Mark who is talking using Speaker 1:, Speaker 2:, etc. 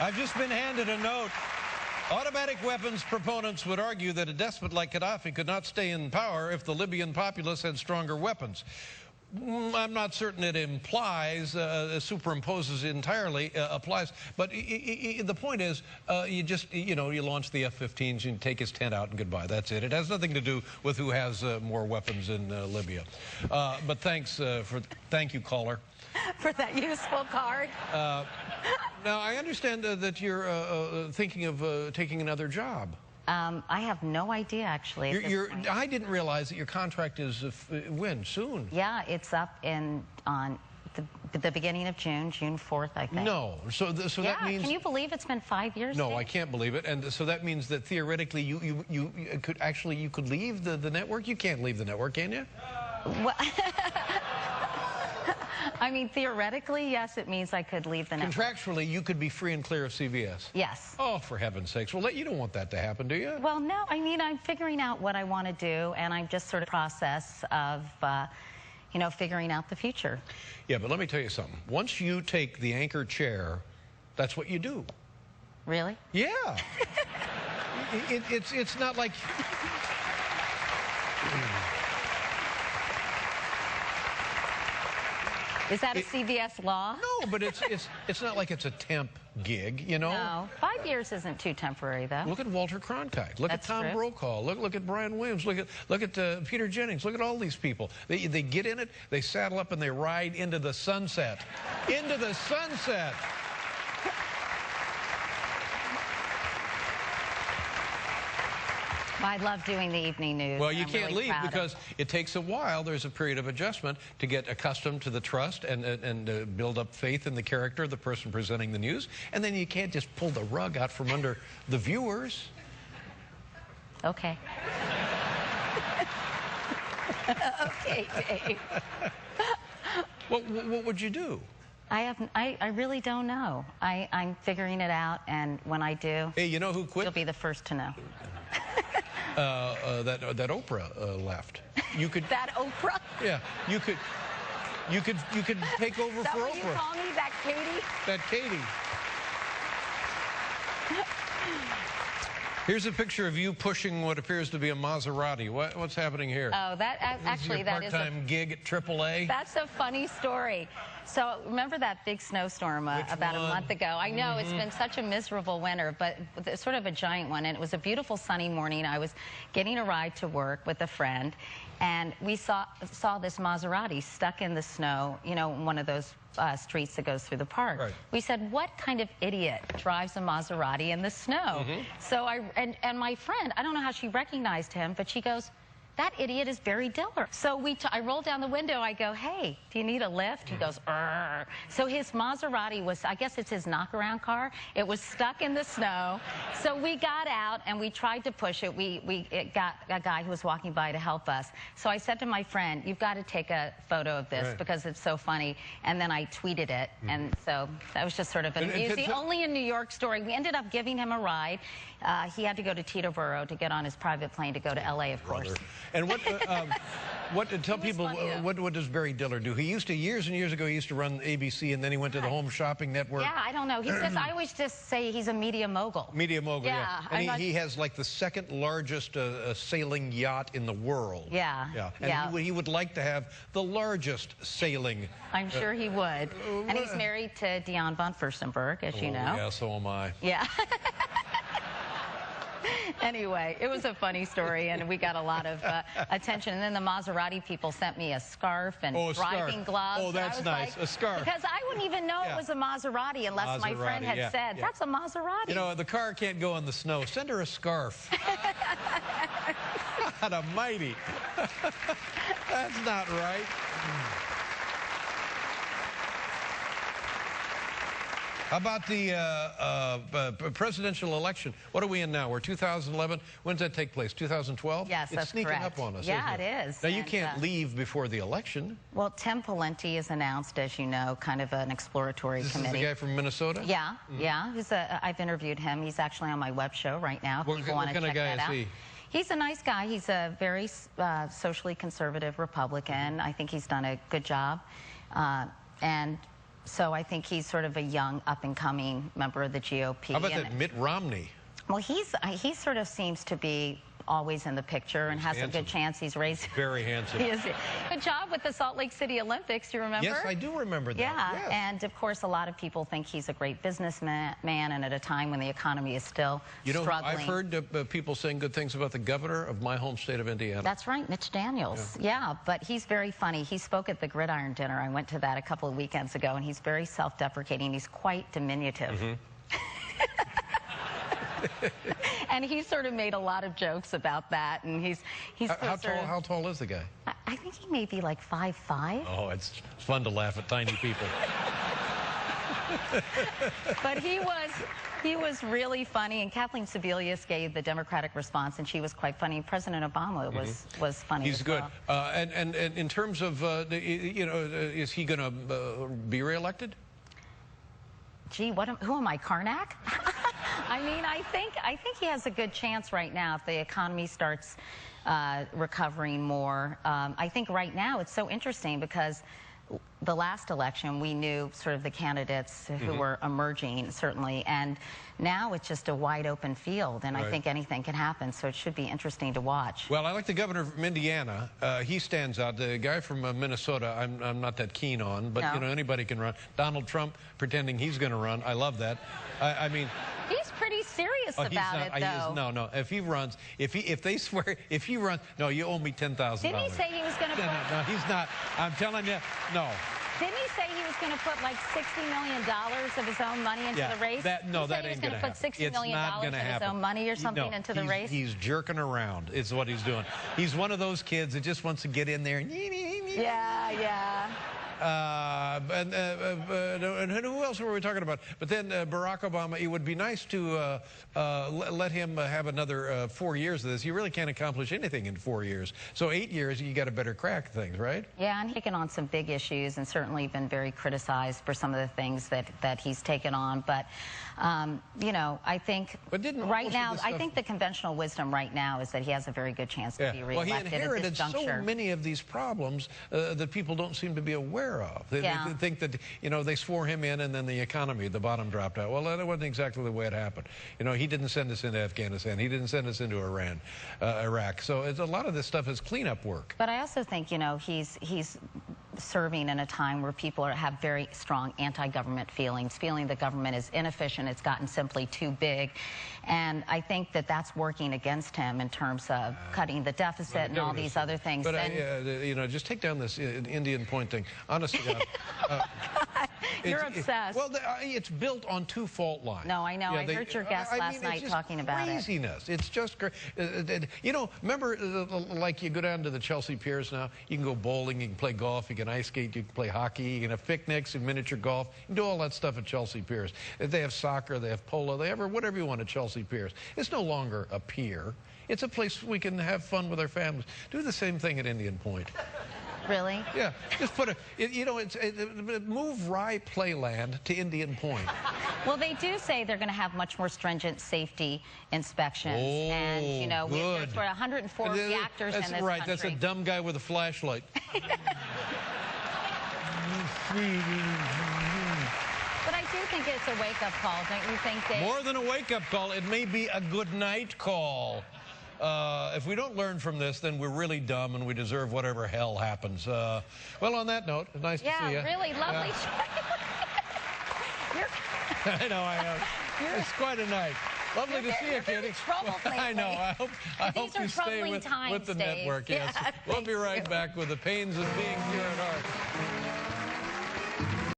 Speaker 1: I've just been handed a note. Automatic weapons proponents would argue that a despot like Gaddafi could not stay in power if the Libyan populace had stronger weapons. I'm not certain it implies, superimposes entirely, applies. But the point is, you launch the F-15s, you take his tent out and goodbye. That's it. It has nothing to do with who has more weapons in Libya. But thank you, caller.
Speaker 2: For that useful card.
Speaker 1: Now, I understand that you're thinking of taking another job.
Speaker 2: I have no idea, actually.
Speaker 1: I didn't realize that your contract is when? Soon?
Speaker 2: Yeah, it's up on the beginning of June, June 4th, I think.
Speaker 1: No. So that means...
Speaker 2: Can you believe it's been 5 years?
Speaker 1: No, I can't believe it. And so that means that theoretically you could leave the network? You can't leave the network, can you?
Speaker 2: Well, I mean, theoretically, yes, it means I could leave the network.
Speaker 1: Contractually, you could be free and clear of CBS?
Speaker 2: Yes.
Speaker 1: Oh, for heaven's sakes. Well, you don't want that to happen, do you?
Speaker 2: Well, no. I mean, I'm figuring out what I want to do, and I'm just sort of process of, figuring out the future.
Speaker 1: Yeah, but let me tell you something. Once you take the anchor chair, that's what you do.
Speaker 2: Really?
Speaker 1: Yeah. It's not like...
Speaker 2: Is that a CBS law?
Speaker 1: No, but it's not like it's a temp gig, you know?
Speaker 2: No. 5 years isn't too temporary, though.
Speaker 1: Look at Walter Cronkite. Look at Tom Brokaw. Look at Brian Williams. Look at Peter Jennings. Look at all these people. They get in it, they saddle up, and they ride into the sunset. Into the sunset.
Speaker 2: I love doing the evening news.
Speaker 1: Well, you can't leave because it takes a while. There's a period of adjustment to get accustomed to the trust and build up faith in the character of the person presenting the news. And then you can't just pull the rug out from under the viewers.
Speaker 2: Okay. Okay, Dave.
Speaker 1: What would you do?
Speaker 2: I really don't know. I'm figuring it out, and when I do,
Speaker 1: hey, you know who quit?
Speaker 2: You'll be the first to know.
Speaker 1: That Oprah left. You could.
Speaker 2: That Oprah?
Speaker 1: Yeah, you could take over
Speaker 2: Is that
Speaker 1: for
Speaker 2: what
Speaker 1: Oprah.
Speaker 2: You call me that Katie?
Speaker 1: That Katie. Here's a picture of you pushing what appears to be a Maserati. What's happening here?
Speaker 2: Oh, actually that is a
Speaker 1: part-time gig at AAA.
Speaker 2: That's a funny story. So remember that big snowstorm about a month ago? I know it's been such a miserable winter, but sort of a giant one. And it was a beautiful sunny morning. I was getting a ride to work with a friend, and we saw this Maserati stuck in the snow. You know, one of those streets that goes through the park.
Speaker 1: Right.
Speaker 2: We said, what kind of idiot drives a Maserati in the snow? So and my friend, I don't know how she recognized him, but she goes, that idiot is Barry Diller. So I rolled down the window. I go, hey, do you need a lift? He goes, "Arr." So his Maserati was, I guess it's his knockaround car. It was stuck in the snow. So we got out and we tried to push it. It got a guy who was walking by to help us. So I said to my friend, you've got to take a photo of this because it's so funny. And then I tweeted it. And so that was just sort of an amusing, only in New York story. We ended up giving him a ride. He had to go to Teterboro to get on his private plane to go to LA, of course.
Speaker 1: And tell people, what does Barry Diller do? He used to, years and years ago, he used to run ABC, and then he went to the Home Shopping Network.
Speaker 2: Yeah, I don't know. I always just say he's a media mogul.
Speaker 1: Media mogul, yeah. And he has like the second largest sailing yacht in the world.
Speaker 2: Yeah.
Speaker 1: Yeah. And he would like to have the largest sailing.
Speaker 2: I'm sure he would. And he's married to Dion von Furstenberg, as you know.
Speaker 1: Yeah, so am I.
Speaker 2: Yeah. Anyway, it was a funny story, and we got a lot of attention. And then the Maserati people sent me a scarf and driving gloves.
Speaker 1: Oh, that's nice. A scarf.
Speaker 2: Because I wouldn't even know it was a Maserati unless my friend had said, that's a Maserati.
Speaker 1: You know, the car can't go in the snow. Send her a scarf. God almighty. That's not right. How about the presidential election? What are we in now? We're 2011. When does that take place? 2012?
Speaker 2: Yes, that's correct.
Speaker 1: It's sneaking up on us,
Speaker 2: yeah,
Speaker 1: isn't it?
Speaker 2: It is.
Speaker 1: Now, you can't leave before the election.
Speaker 2: Well, Tim Pawlenty is announced, as you know, kind of an exploratory committee.
Speaker 1: This is the guy from Minnesota?
Speaker 2: Yeah, yeah. I've interviewed him. He's actually on my web show right now.
Speaker 1: What kind of guy is he?
Speaker 2: He's a nice guy. He's a very socially conservative Republican. I think he's done a good job. And So I think he's sort of a young, up-and-coming member of the GOP.
Speaker 1: How about that Mitt Romney?
Speaker 2: Well, he sort of seems to be always in the picture and has
Speaker 1: handsome.
Speaker 2: a good chance. He's raised.
Speaker 1: Very handsome.
Speaker 2: He is. Good job with the Salt Lake City Olympics. You remember?
Speaker 1: Yes, I do remember that.
Speaker 2: Yeah,
Speaker 1: yes.
Speaker 2: And of course, a lot of people think he's a great businessman, and at a time when the economy is still struggling.
Speaker 1: I've heard people saying good things about the governor of my home state of Indiana.
Speaker 2: That's right, Mitch Daniels. Yeah, but he's very funny. He spoke at the Gridiron Dinner. I went to that a couple of weekends ago, and he's very self-deprecating. He's quite diminutive.
Speaker 1: Mm-hmm.
Speaker 2: And he sort of made a lot of jokes about that, and he's
Speaker 1: how tall is the guy?
Speaker 2: I think he may be like 5'5".
Speaker 1: Oh, it's fun to laugh at tiny people.
Speaker 2: But he was really funny, and Kathleen Sebelius gave the Democratic response, and she was quite funny. President Obama was funny.
Speaker 1: He's
Speaker 2: as
Speaker 1: good.
Speaker 2: well.
Speaker 1: And in terms of is he going to be reelected?
Speaker 2: Gee, who am I, Karnak? I mean, I think he has a good chance right now if the economy starts recovering more. I think right now it's so interesting because the last election we knew sort of the candidates who were emerging, certainly, and now it's just a wide open field, and I think anything can happen, so it should be interesting to watch.
Speaker 1: Well, I like the governor from Indiana. He stands out. The guy from Minnesota, I'm not that keen on, but
Speaker 2: No.
Speaker 1: you know, anybody can run. Donald Trump pretending he's going to run. I love that. I mean,
Speaker 2: He's pretty serious about it, though.
Speaker 1: No. If he runs, if they swear, if he runs, no, you owe me $10,000.
Speaker 2: Didn't he say he was going to put...
Speaker 1: No, he's not. I'm telling you, no.
Speaker 2: Didn't he say he was going to put like $60 million of his own money into the race?
Speaker 1: That ain't going to happen.
Speaker 2: He was going to put $60 million of his own money or something into the race?
Speaker 1: He's jerking around is what he's doing. He's one of those kids that just wants to get in there and...
Speaker 2: Yeah.
Speaker 1: And who else were we talking about? But then Barack Obama, it would be nice to let him have another 4 years of this. You really can't accomplish anything in 4 years. So 8 years, you got a better crack at things, right?
Speaker 2: Yeah, and he's taken on some big issues and certainly been very criticized for some of the things that he's taken on. But, you know, I think right now, I think the conventional wisdom right now is that he has a very good chance to be reelected
Speaker 1: well, he inherited
Speaker 2: at this juncture.
Speaker 1: so many of these problems that people don't seem to be aware of. They think that, you know, they swore him in and then the economy, the bottom dropped out. Well, that wasn't exactly the way it happened. You know, he didn't send us into Afghanistan. He didn't send us into Iraq. So a lot of this stuff is cleanup work.
Speaker 2: But I also think, you know, he's serving in a time where people have very strong anti-government feelings, feeling the government is inefficient, it's gotten simply too big. And I think that that's working against him in terms of cutting the deficit and all these other things.
Speaker 1: But, you know, just take down this Indian Point thing. Honestly,
Speaker 2: You're obsessed.
Speaker 1: Well, it's built on two fault lines.
Speaker 2: No, I know. I heard your guest last night talking about it.
Speaker 1: Craziness. It's just great. You know, remember, like you go down to the Chelsea Piers now, you can go bowling, you can play golf, you can ice skate, you can play hockey, you can have picnics and miniature golf. You can do all that stuff at Chelsea Piers. They have soccer, they have polo, they have whatever you want at Chelsea Piers. It's no longer a pier. It's a place we can have fun with our families. Do the same thing at Indian Point.
Speaker 2: Really?
Speaker 1: Yeah, just put move Rye Playland to Indian Point.
Speaker 2: Well, they do say they're going to have much more stringent safety inspections.
Speaker 1: Oh,
Speaker 2: and, you know,
Speaker 1: good.
Speaker 2: there's 104 reactors in this country.
Speaker 1: That's a dumb guy with a flashlight.
Speaker 2: But I do think it's a wake-up call, don't you think, Dave?
Speaker 1: More than a wake-up call, it may be a good night call. If we don't learn from this, then we're really dumb and we deserve whatever hell happens. Well, on that note, nice to see you.
Speaker 2: Yeah, really lovely.
Speaker 1: I know, I am. It's quite a night. Lovely to see you, Kitty. I know. I hope you stay with the network. Yes. We'll be right back with the pains of being here at Heart.